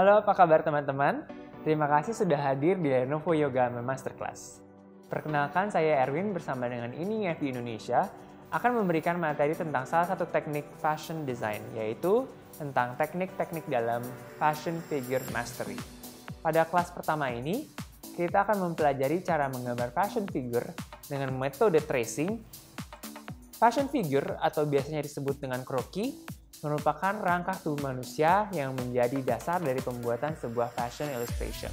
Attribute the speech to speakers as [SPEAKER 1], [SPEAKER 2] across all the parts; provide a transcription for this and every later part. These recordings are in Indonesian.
[SPEAKER 1] Halo, apa kabar teman-teman? Terima kasih sudah hadir di Lenovo Yoga Masterclass. Perkenalkan, saya Erwin bersama dengan INING-FI Indonesia akan memberikan materi tentang salah satu teknik fashion design, yaitu tentang teknik-teknik dalam fashion figure mastery. Pada kelas pertama ini, kita akan mempelajari cara menggambar fashion figure dengan metode tracing. Fashion figure atau biasanya disebut dengan kroki merupakan rangkah tubuh manusia yang menjadi dasar dari pembuatan sebuah fashion illustration.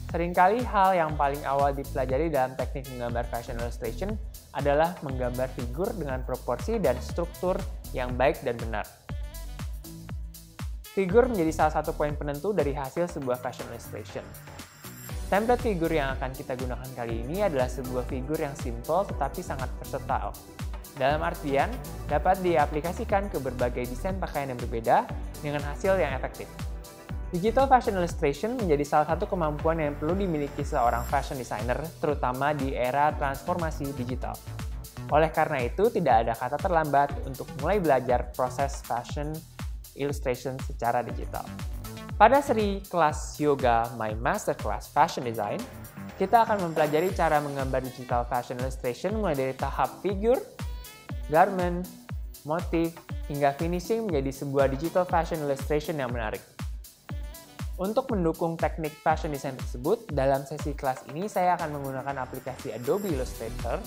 [SPEAKER 1] Seringkali hal yang paling awal dipelajari dalam teknik menggambar fashion illustration adalah menggambar figur dengan proporsi dan struktur yang baik dan benar. Figur menjadi salah satu poin penentu dari hasil sebuah fashion illustration. Template figur yang akan kita gunakan kali ini adalah sebuah figur yang simple tetapi sangat versatile. Dalam artian, dapat diaplikasikan ke berbagai desain pakaian yang berbeda dengan hasil yang efektif. Digital fashion illustration menjadi salah satu kemampuan yang perlu dimiliki seorang fashion designer, terutama di era transformasi digital. Oleh karena itu, tidak ada kata terlambat untuk mulai belajar proses fashion illustration secara digital. Pada seri kelas Yoga My Masterclass Fashion Design, kita akan mempelajari cara menggambar digital fashion illustration mulai dari tahap figur, garment, motif, hingga finishing menjadi sebuah digital fashion illustration yang menarik. Untuk mendukung teknik fashion design tersebut, dalam sesi kelas ini saya akan menggunakan aplikasi Adobe Illustrator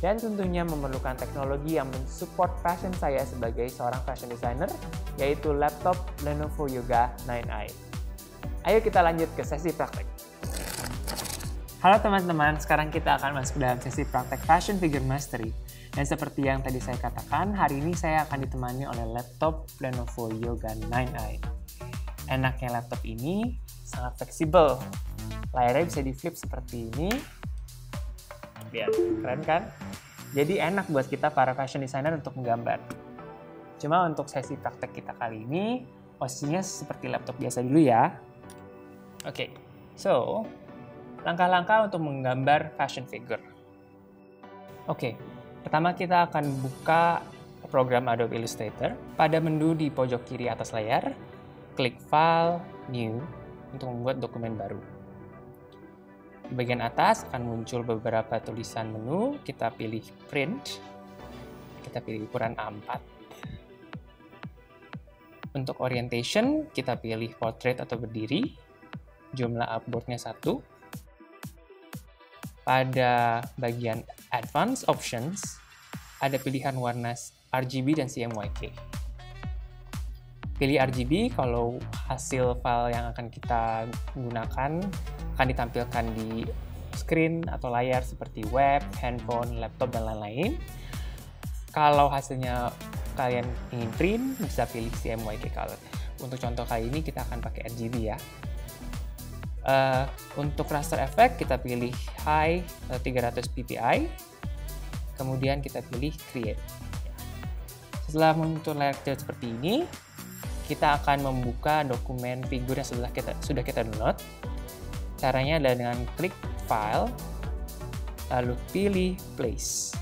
[SPEAKER 1] dan tentunya memerlukan teknologi yang mensupport passion saya sebagai seorang fashion designer, yaitu laptop Lenovo Yoga 9i. Ayo kita lanjut ke sesi praktek. Halo teman-teman, sekarang kita akan masuk dalam sesi praktek fashion figure mastery. Dan seperti yang tadi saya katakan, hari ini saya akan ditemani oleh laptop Lenovo Yoga 9i. Enaknya laptop ini sangat fleksibel. Layarnya bisa di-flip seperti ini. Lihat, keren kan? Jadi enak buat kita para fashion designer untuk menggambar. Cuma untuk sesi praktek kita kali ini, posisinya seperti laptop biasa dulu ya. Oke, so langkah-langkah untuk menggambar fashion figure. Oke, pertama kita akan buka program Adobe Illustrator. Pada menu di pojok kiri atas layar, klik File, New untuk membuat dokumen baru. Di bagian atas akan muncul beberapa tulisan menu, kita pilih Print, kita pilih ukuran A4. Untuk orientation, kita pilih portrait atau berdiri, jumlah artboard-nya 1. Pada bagian Advanced Options, ada pilihan warna RGB dan CMYK. Pilih RGB kalau hasil file yang akan kita gunakan akan ditampilkan di screen atau layar seperti web, handphone, laptop, dan lain-lain. Kalau hasilnya kalian ingin print, bisa pilih CMYK color. Untuk contoh kali ini kita akan pakai RGB ya. Untuk raster effect kita pilih high 300 ppi, kemudian kita pilih create. Setelah muncul layar kecil seperti ini, kita akan membuka dokumen figur yang sudah kita download. Caranya adalah dengan klik file, lalu pilih place.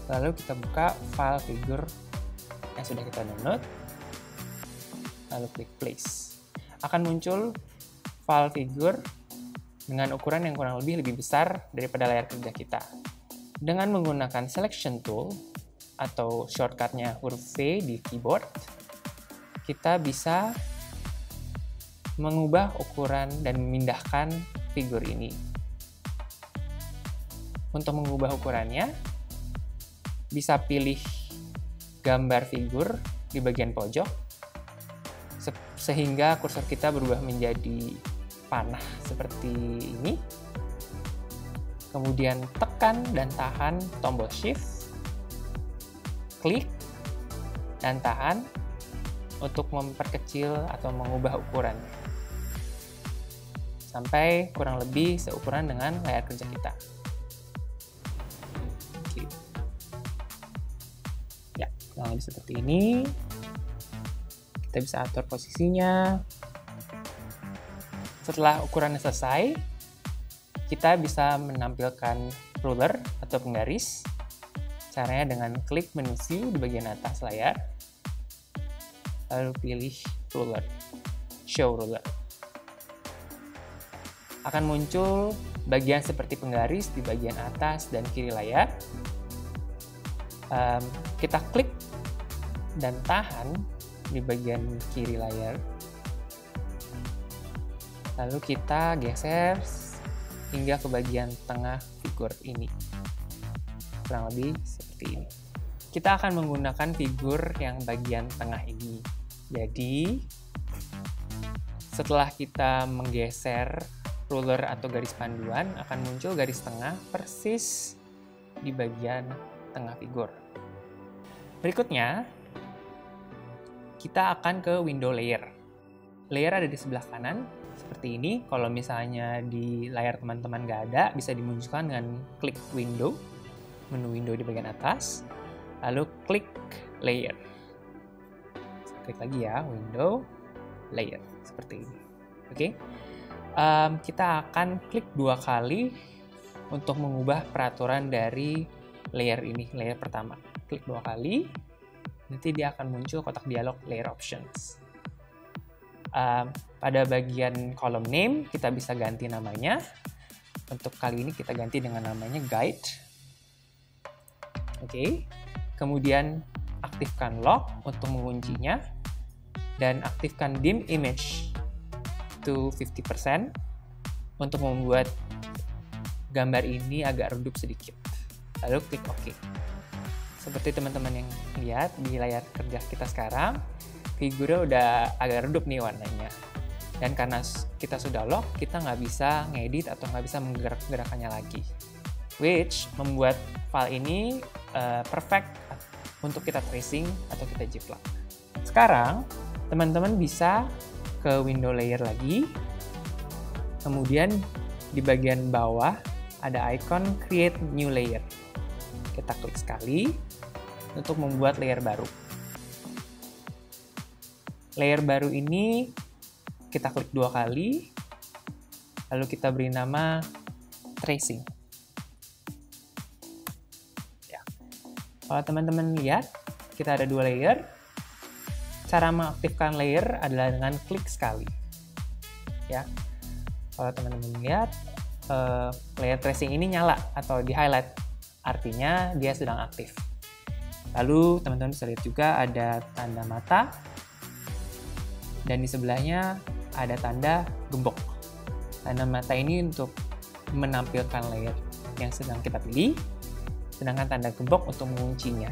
[SPEAKER 1] Lalu kita buka file figur yang sudah kita download, lalu klik place. Akan muncul file figur dengan ukuran yang kurang lebih besar daripada layar kerja kita. Dengan menggunakan selection tool atau shortcutnya huruf V di keyboard, kita bisa mengubah ukuran dan memindahkan figur ini. Untuk mengubah ukurannya, bisa pilih gambar figur di bagian pojok, sehingga kursor kita berubah menjadi panah seperti ini. Kemudian tekan dan tahan tombol shift, klik dan tahan untuk memperkecil atau mengubah ukurannya sampai kurang lebih seukuran dengan layar kerja kita. Oke. Ya, kurang lebih seperti ini. Kita bisa atur posisinya. Setelah ukurannya selesai, kita bisa menampilkan ruler atau penggaris. Caranya dengan klik menu view di bagian atas layar, lalu pilih ruler. Show Ruler. Akan muncul bagian seperti penggaris di bagian atas dan kiri layar. Kita klik dan tahan di bagian kiri layar. Lalu kita geser hingga ke bagian tengah figur ini. Kurang lebih seperti ini. Kita akan menggunakan figur yang bagian tengah ini. Jadi, setelah kita menggeser ruler atau garis panduan, akan muncul garis tengah persis di bagian tengah figur. Berikutnya, kita akan ke window layer. Layer ada di sebelah kanan, seperti ini. Kalau misalnya di layar teman-teman nggak ada, bisa dimunculkan dengan klik window, menu window di bagian atas, lalu klik layer. Klik lagi ya, window, layer, seperti ini. Oke, kita akan klik 2 kali untuk mengubah peraturan dari layer ini, layer pertama. Klik 2 kali, nanti dia akan muncul kotak dialog layer options. Pada bagian kolom name, kita bisa ganti namanya. Untuk kali ini kita ganti dengan namanya guide. Oke, kemudian aktifkan lock untuk menguncinya, dan aktifkan dim image to 50% untuk membuat gambar ini agak redup sedikit. Lalu klik OK. Seperti teman-teman yang lihat di layar kerja kita sekarang, figurnya udah agak redup nih warnanya. Dan karena kita sudah lock, kita nggak bisa ngedit atau nggak bisa menggerak-gerakannya lagi. Which membuat file ini perfect untuk kita tracing atau kita jiplak. Sekarang, teman-teman bisa ke window layer lagi. Kemudian di bagian bawah ada icon create new layer. Kita klik sekali untuk membuat layer baru. Layer baru ini kita klik 2 kali, lalu kita beri nama tracing. Ya. Kalau teman-teman lihat, kita ada 2 layer. Cara mengaktifkan layer adalah dengan klik sekali. Ya. Kalau teman-teman lihat, layer tracing ini nyala atau di highlight, artinya dia sedang aktif. Lalu teman-teman bisa lihat juga ada tanda mata, dan di sebelahnya ada tanda gembok. Tanda mata ini untuk menampilkan layer yang sedang kita pilih, sedangkan tanda gembok untuk menguncinya.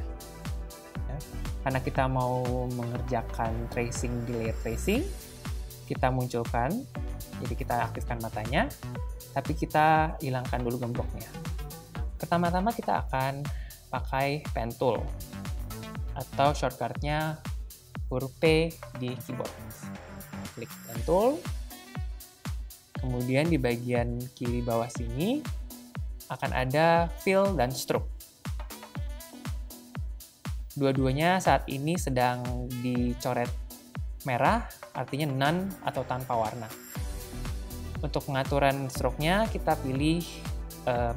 [SPEAKER 1] Ya. Karena kita mau mengerjakan tracing di layer tracing, kita munculkan, jadi kita aktifkan matanya, tapi kita hilangkan dulu gemboknya. Pertama-tama kita akan pakai pen tool atau shortcutnya huruf P di keyboard. Klik pen tool, kemudian di bagian kiri bawah sini akan ada fill dan stroke. Dua-duanya saat ini sedang dicoret merah, artinya none atau tanpa warna. Untuk pengaturan stroke-nya kita pilih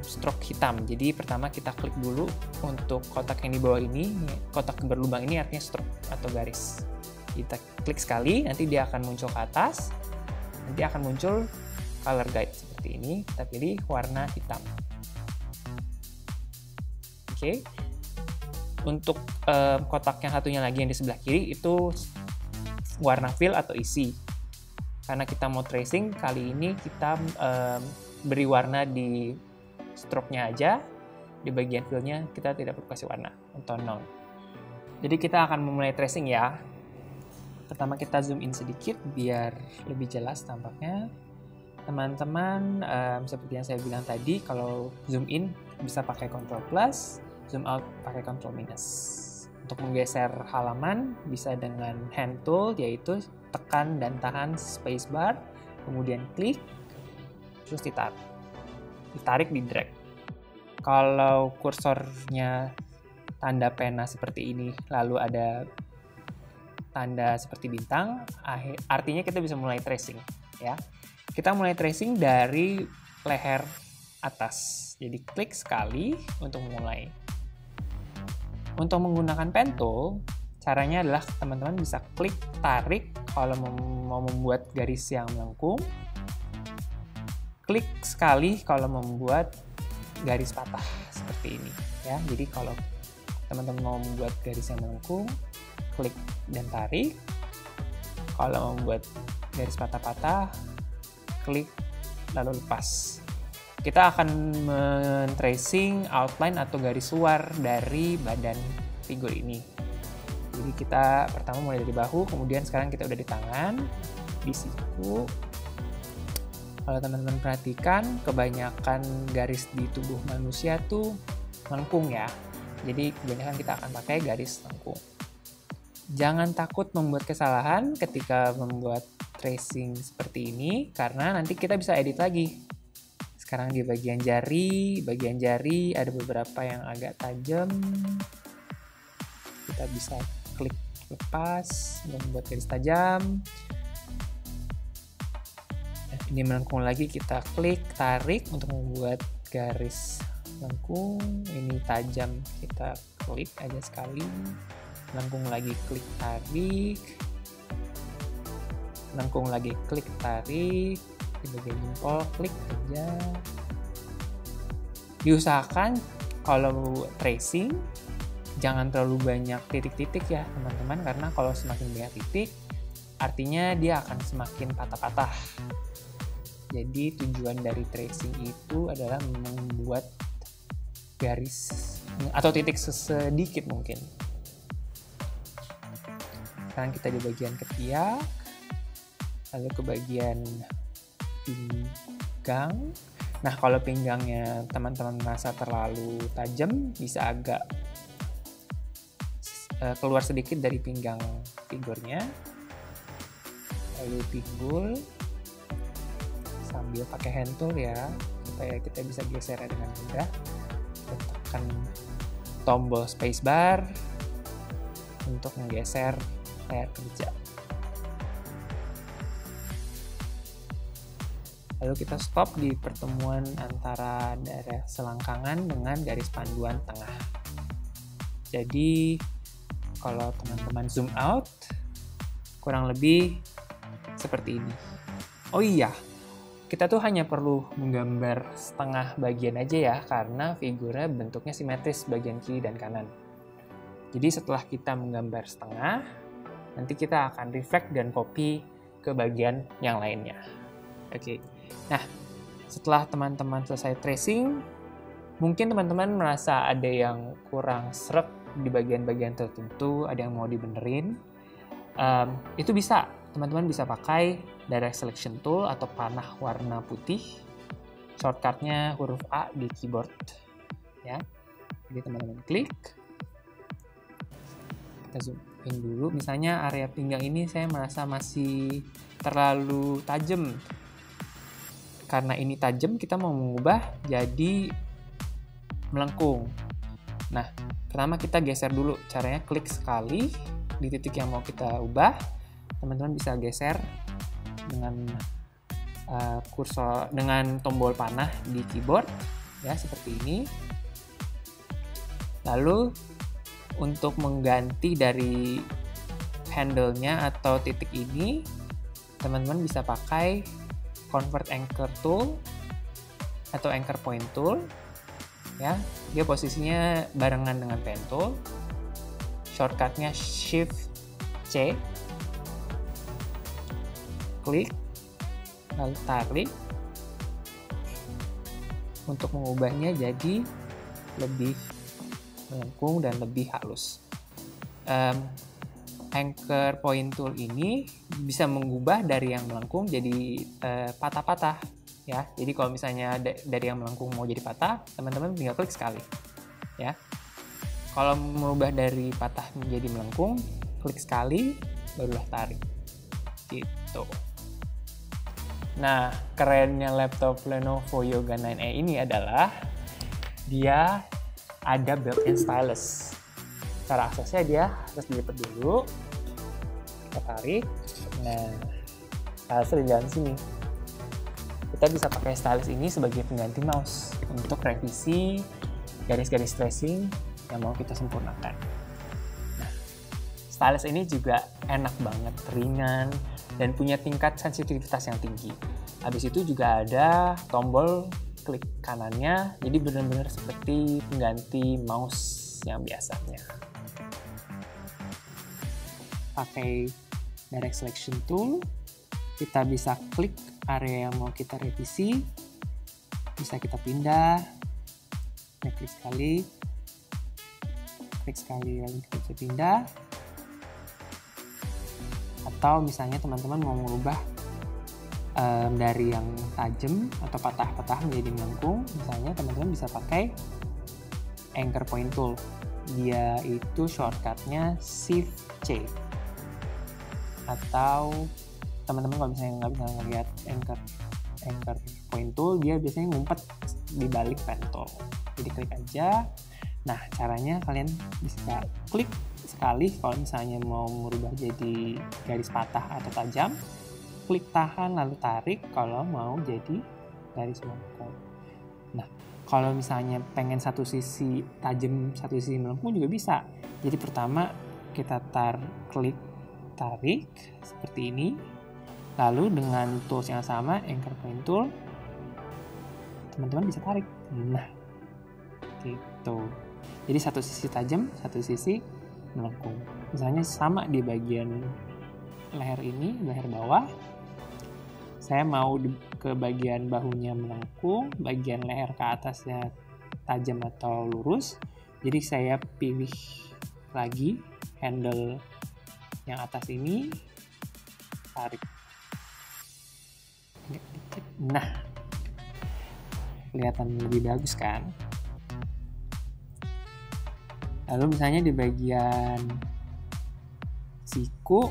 [SPEAKER 1] stroke hitam. Jadi pertama kita klik dulu untuk kotak yang di bawah ini, kotak berlubang ini artinya stroke atau garis. Kita klik sekali, nanti dia akan muncul ke atas, nanti akan muncul color guide seperti ini. Kita pilih warna hitam. Oke. Untuk kotak yang satunya lagi yang di sebelah kiri itu warna fill atau isi. Karena kita mau tracing, kali ini kita beri warna di stroke-nya aja, di bagian fill-nya kita tidak perlu kasih warna atau none. Jadi kita akan memulai tracing ya. Pertama kita zoom in sedikit biar lebih jelas tampaknya. Teman-teman, seperti yang saya bilang tadi, kalau zoom in bisa pakai Ctrl+, zoom out pakai Ctrl-. Untuk menggeser halaman bisa dengan hand tool, yaitu tekan dan tahan spacebar, kemudian klik, terus ditarik di drag. Kalau kursornya tanda pena seperti ini, lalu ada tanda seperti bintang, artinya kita bisa mulai tracing. Ya, kita mulai tracing dari leher atas. Jadi klik sekali untuk memulai. Untuk menggunakan pen tool, Caranya adalah teman-teman bisa klik tarik kalau mau membuat garis yang melengkung. Klik sekali kalau membuat garis patah seperti ini ya. Jadi kalau teman-teman mau membuat garis yang melengkung, klik dan tarik. Kalau mau membuat garis patah-patah, klik lalu lepas. Kita akan men-tracing outline atau garis luar dari badan figur ini. Jadi kita pertama mulai dari bahu, kemudian sekarang kita udah di tangan, di siku. Kalau teman-teman perhatikan, kebanyakan garis di tubuh manusia tuh melengkung ya. Jadi kebanyakan kita akan pakai garis lengkung. Jangan takut membuat kesalahan ketika membuat tracing seperti ini, karena nanti kita bisa edit lagi. Sekarang di bagian jari ada beberapa yang agak tajam. Kita bisa klik lepas untuk membuat garis tajam. Ini melengkung lagi, kita klik tarik untuk membuat garis lengkung. Ini tajam, kita klik aja sekali. Lengkung lagi, klik tarik. Lengkung lagi, klik tarik. Di bagian jempol, klik aja. Diusahakan kalau tracing jangan terlalu banyak titik-titik ya teman-teman, karena kalau semakin banyak titik artinya dia akan semakin patah-patah. Jadi tujuan dari tracing itu adalah membuat garis atau titik sedikit mungkin. Sekarang kita di bagian ketiak, lalu ke bagian pinggang. Nah, kalau pinggangnya teman-teman merasa terlalu tajam, bisa agak keluar sedikit dari pinggang figurnya. Lalu pinggul, sambil pakai hand tool ya, supaya kita bisa geser dengan mudah. Tekan tombol spacebar untuk menggeser layar kerja. Lalu kita stop di pertemuan antara daerah selangkangan dengan garis panduan tengah. Jadi kalau teman-teman zoom out, kurang lebih seperti ini. Oh iya, kita tuh hanya perlu menggambar setengah bagian aja ya, karena figurnya bentuknya simetris bagian kiri dan kanan. Jadi setelah kita menggambar setengah, nanti kita akan reflect dan copy ke bagian yang lainnya. Oke. Nah, setelah teman-teman selesai tracing, mungkin teman-teman merasa ada yang kurang sreg di bagian-bagian tertentu, ada yang mau dibenerin. Itu bisa, teman-teman bisa pakai Direct Selection Tool atau panah warna putih. Shortcutnya huruf A di keyboard. Ya. Jadi teman-teman klik. Kita zoom in dulu. Misalnya area pinggang ini saya merasa masih terlalu tajam. Karena ini tajam, kita mau mengubah jadi melengkung. Nah, pertama kita geser dulu. Caranya klik sekali di titik yang mau kita ubah. Teman-teman bisa geser dengan kursor, dengan tombol panah di keyboard, ya seperti ini. Lalu untuk mengganti dari handle-nya atau titik ini, teman-teman bisa pakai Convert Anchor Tool atau Anchor Point Tool. Ya, dia posisinya barengan dengan pen tool. Shortcutnya Shift C. Klik, lalu tarik untuk mengubahnya jadi lebih melengkung dan lebih halus. Anchor Point Tool ini bisa mengubah dari yang melengkung jadi patah-patah ya. Jadi kalau misalnya dari yang melengkung mau jadi patah, teman-teman tinggal klik sekali ya. Kalau merubah dari patah menjadi melengkung, klik sekali, barulah tarik gitu. Nah, kerennya laptop Lenovo Yoga 9e ini adalah dia ada built-in stylus. Cara aksesnya dia harus dilipat dulu, kita tarik. Nah, stylus di dalam sini. Kita bisa pakai stylus ini sebagai pengganti mouse untuk revisi garis-garis tracing yang mau kita sempurnakan. Nah, Stylus ini juga enak banget, ringan, dan punya tingkat sensitivitas yang tinggi. Habis itu juga ada tombol klik kanannya, jadi benar-benar seperti pengganti mouse yang biasanya. Pakai Direct Selection Tool, kita bisa klik area yang mau kita revisi, bisa kita pindah, klik sekali, lalu kita bisa pindah. Atau misalnya teman-teman mau mengubah dari yang tajam atau patah-patah menjadi melengkung, misalnya teman-teman bisa pakai Anchor Point Tool. Dia itu shortcutnya Shift C. Atau teman-teman kalau misalnya nggak bisa ngeliat Anchor Point Tool, dia biasanya ngumpet di balik pen tool. Jadi klik aja. Nah, caranya kalian bisa klik sekali kalau misalnya mau merubah jadi garis patah atau tajam, klik tahan lalu tarik kalau mau jadi garis melengkung. Nah, kalau misalnya pengen satu sisi tajam, satu sisi melengkung juga bisa. Jadi pertama kita klik tarik seperti ini, lalu dengan tools yang sama, Anchor Point Tool, teman-teman bisa tarik. Nah, gitu. Jadi satu sisi tajam, satu sisi melengkung. Misalnya sama di bagian leher ini, leher bawah. Saya mau ke bagian bahunya melengkung, bagian leher ke atasnya tajam atau lurus. Jadi saya pilih lagi handle yang atas ini, tarik. Nah, kelihatan lebih bagus kan? Lalu misalnya di bagian siku,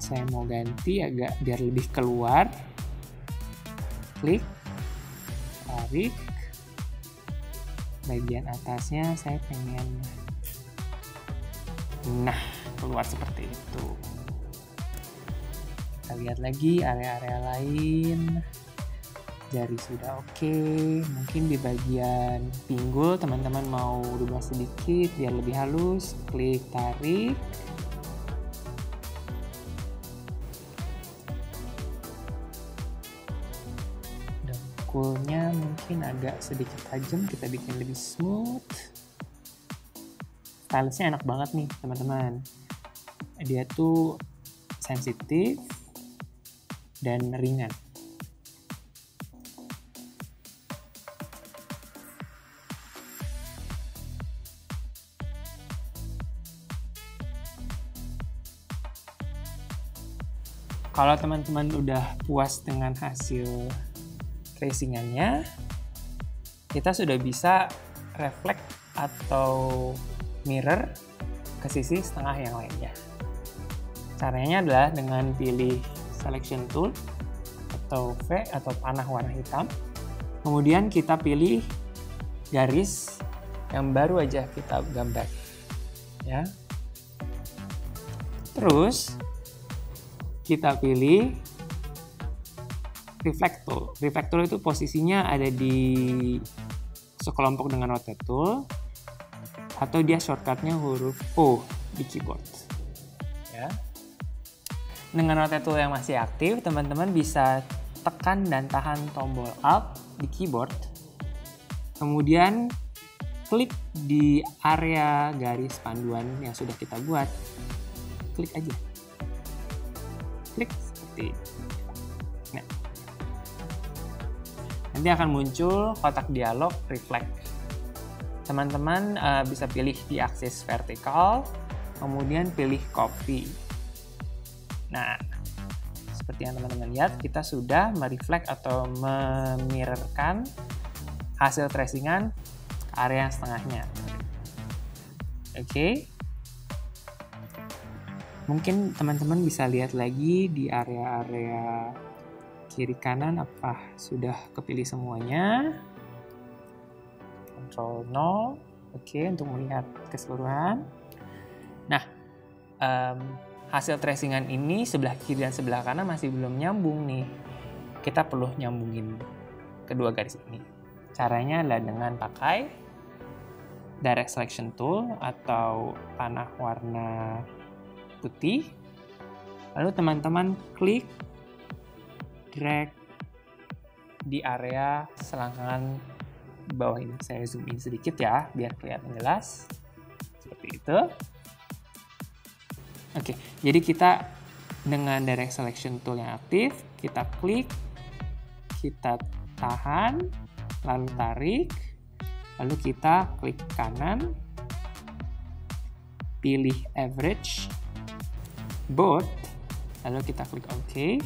[SPEAKER 1] saya mau ganti agak biar lebih keluar. Klik, tarik. Bagian atasnya saya pengen, nah, keluar seperti itu. Kita lihat lagi area-area lain. Jari sudah oke. Mungkin di bagian pinggul teman-teman mau rubah sedikit biar lebih halus, klik tarik. Dengkulnya mungkin agak sedikit tajam, kita bikin lebih smooth. Stylusnya enak banget nih teman-teman. Dia tuh sensitif dan ringan. Kalau teman-teman udah puas dengan hasil tracingannya, kita sudah bisa reflect atau mirror ke sisi setengah yang lainnya. Caranya adalah dengan pilih Selection Tool atau V atau panah warna hitam. Kemudian kita pilih garis yang baru aja kita gambar. Ya. Terus kita pilih Reflect Tool. Reflect Tool itu posisinya ada di sekelompok dengan Rotate Tool, atau dia shortcutnya huruf O di keyboard. Ya. Dengan Rotate Tool yang masih aktif, teman-teman bisa tekan dan tahan tombol Alt di keyboard, kemudian klik di area garis panduan yang sudah kita buat, klik aja. Klik seperti ini. Nah, nanti akan muncul kotak dialog reflect. Teman-teman bisa pilih di aksis vertikal, kemudian pilih copy. Nah, seperti yang teman-teman lihat, kita sudah mereflect atau memirrorkan hasil tracingan ke area yang setengahnya. Oke. Mungkin teman-teman bisa lihat lagi di area-area kiri kanan apa sudah kepilih semuanya. Ctrl 0, oke, untuk melihat keseluruhan. Nah, hasil tracingan ini sebelah kiri dan sebelah kanan masih belum nyambung nih. Kita perlu nyambungin kedua garis ini. Caranya adalah dengan pakai Direct Selection Tool atau panah warna putih. Lalu teman-teman klik, drag di area selangkangan bawah ini. Saya zoom in sedikit ya, biar kelihatan jelas. Seperti itu. Oke, jadi kita dengan direct selection tool yang aktif, kita klik, kita tahan, lalu tarik, lalu kita klik kanan, pilih average, both, lalu kita klik OK.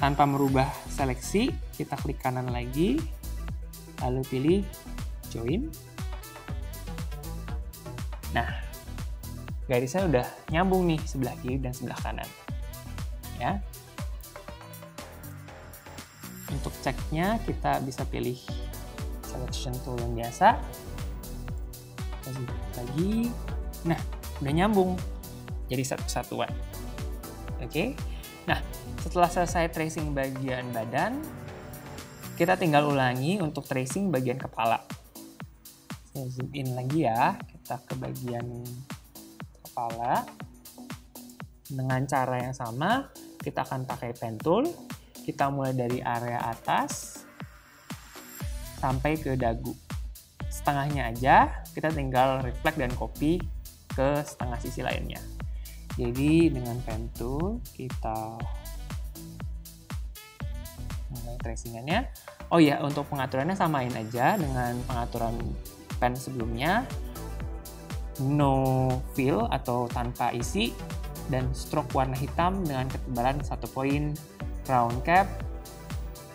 [SPEAKER 1] Tanpa merubah seleksi, kita klik kanan lagi, lalu pilih join. Nah, garisnya udah nyambung nih sebelah kiri dan sebelah kanan. Ya. Untuk ceknya kita bisa pilih selection tool yang biasa. Lagi. Nah, udah nyambung jadi satu kesatuan. Oke. Nah, setelah selesai tracing bagian badan, kita tinggal ulangi untuk tracing bagian kepala. Saya zoom in lagi ya, kita ke bagian kepala. Dengan cara yang sama, kita akan pakai pen tool. Kita mulai dari area atas sampai ke dagu. Setengahnya aja, kita tinggal reflect dan copy ke setengah sisi lainnya. Jadi dengan pen tool, kita mulai tracingannya. Oh ya, untuk pengaturannya samain aja dengan pengaturan pen sebelumnya. No fill atau tanpa isi, dan stroke warna hitam dengan ketebalan 1 poin, round cap,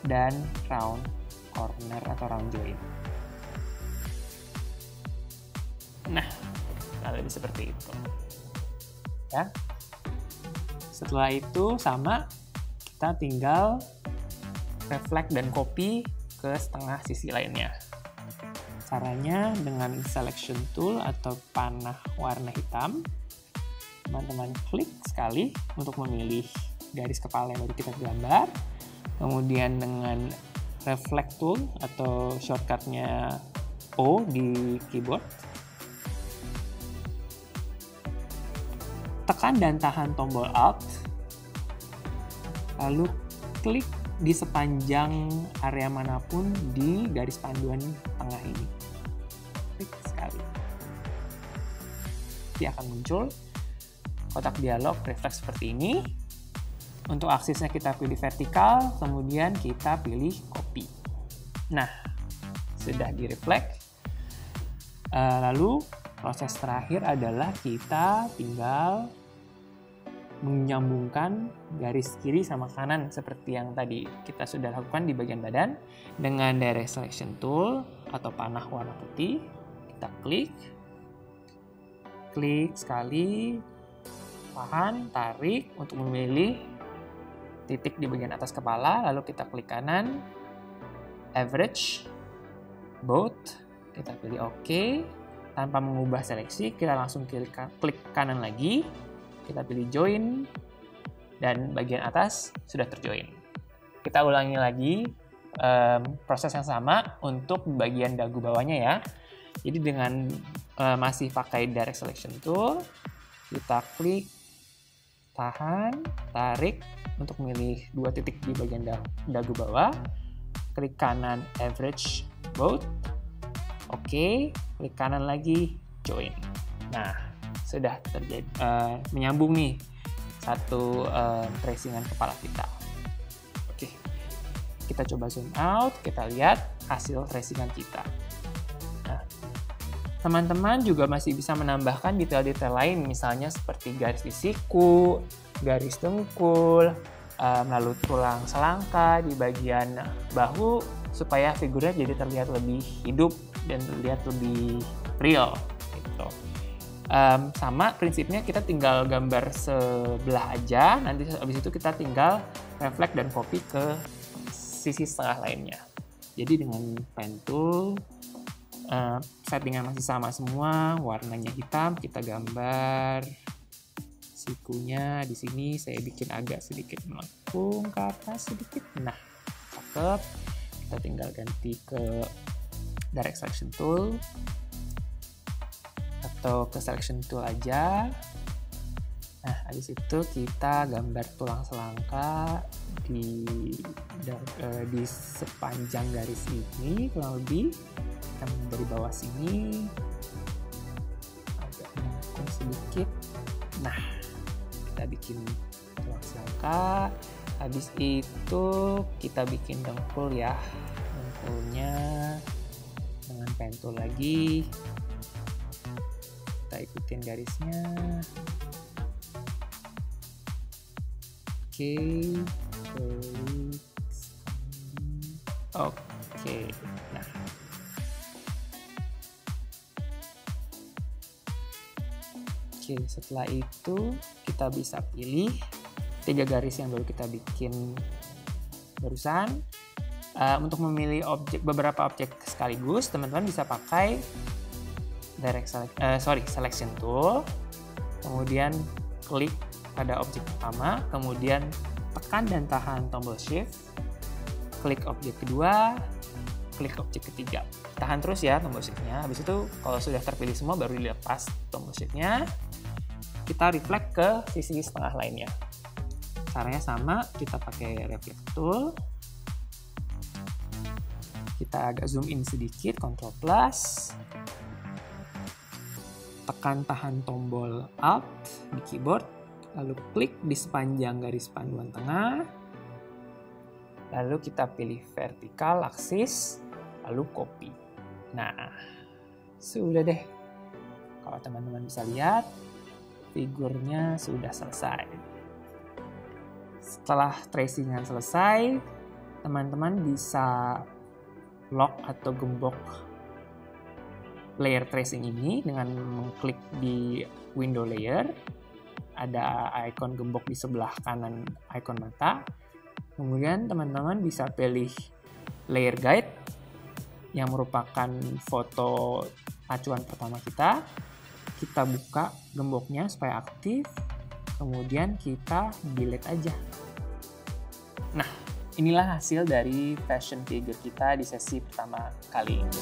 [SPEAKER 1] dan round corner atau round join. Nah, lebih seperti itu. Ya. Setelah itu sama, kita tinggal reflect dan copy ke setengah sisi lainnya. Caranya dengan selection tool atau panah warna hitam, teman-teman klik sekali untuk memilih garis kepala yang baru kita gambar. Kemudian dengan reflect tool atau shortcutnya O di keyboard, tekan dan tahan tombol Alt, lalu klik di sepanjang area manapun di garis panduan tengah ini. Klik sekali. Dia akan muncul kotak dialog refleks seperti ini. Untuk aksisnya kita pilih vertikal, kemudian kita pilih copy. Nah, sudah di-reflect. Lalu proses terakhir adalah kita tinggal menyambungkan garis kiri sama kanan seperti yang tadi kita sudah lakukan di bagian badan. Dengan direct selection tool atau panah warna putih, kita klik sekali, tahan, tarik untuk memilih titik di bagian atas kepala, lalu kita klik kanan, average, both, kita pilih OK. Tanpa mengubah seleksi, kita langsung klik kanan lagi, kita pilih join, dan bagian atas sudah terjoin. Kita ulangi lagi proses yang sama untuk bagian dagu bawahnya ya. Jadi dengan masih pakai direct selection tool, kita klik, tahan, tarik untuk memilih 2 titik di bagian dagu bawah, klik kanan average both, oke, klik kanan lagi join. Nah, sudah terjadi menyambung nih satu tracingan kepala kita. Oke, kita coba zoom out, kita lihat hasil tracingan kita. Nah, teman-teman juga masih bisa menambahkan detail-detail lain, misalnya seperti garis di siku, garis dengkul, lalu tulang selangka di bagian bahu, supaya figurnya jadi terlihat lebih hidup dan terlihat lebih real. Gitu. Sama prinsipnya, kita tinggal gambar sebelah aja, nanti habis itu kita tinggal reflect dan copy ke sisi setengah lainnya. Jadi dengan pen tool, settingan masih sama semua, warnanya hitam, kita gambar sikunya di sini. Saya bikin agak sedikit melengkung ke atas sedikit. Nah, cakep. Kita tinggal ganti ke direct selection tool atau ke selection tool aja. habis itu kita gambar tulang selangka di sepanjang garis ini, kurang lebih kita dari bawah sini agak melengkung sedikit. Nah, kita bikin tulang selangka. Habis itu kita bikin dengkul ya, dengkulnya dengan pentul lagi. Kita ikutin garisnya. Oke. Nah, setelah itu kita bisa pilih 3 garis yang baru kita bikin barusan. Untuk memilih beberapa objek sekaligus, teman-teman bisa pakai selection tool, kemudian klik pada objek pertama, kemudian tekan dan tahan tombol shift, klik objek kedua, klik objek ketiga. Tahan terus ya tombol shift-nya. Habis itu kalau sudah terpilih semua baru dilepas tombol shift-nya. Kita reflect ke sisi setengah lainnya. Caranya sama, kita pakai reflect tool. Kita agak zoom in sedikit, Ctrl plus. Tekan tahan tombol Alt di keyboard, lalu klik di sepanjang garis panduan tengah. Lalu kita pilih vertikal aksis, lalu copy. Nah, sudah deh. Kalau teman-teman bisa lihat, figurnya sudah selesai. Setelah tracingan selesai, teman-teman bisa lock atau gembok layer tracing ini dengan mengklik di window layer. Ada ikon gembok di sebelah kanan ikon mata. Kemudian teman-teman bisa pilih layer guide yang merupakan foto acuan pertama kita. Kita buka gemboknya supaya aktif. Kemudian kita delete aja. Nah, inilah hasil dari fashion figure kita di sesi pertama kali ini.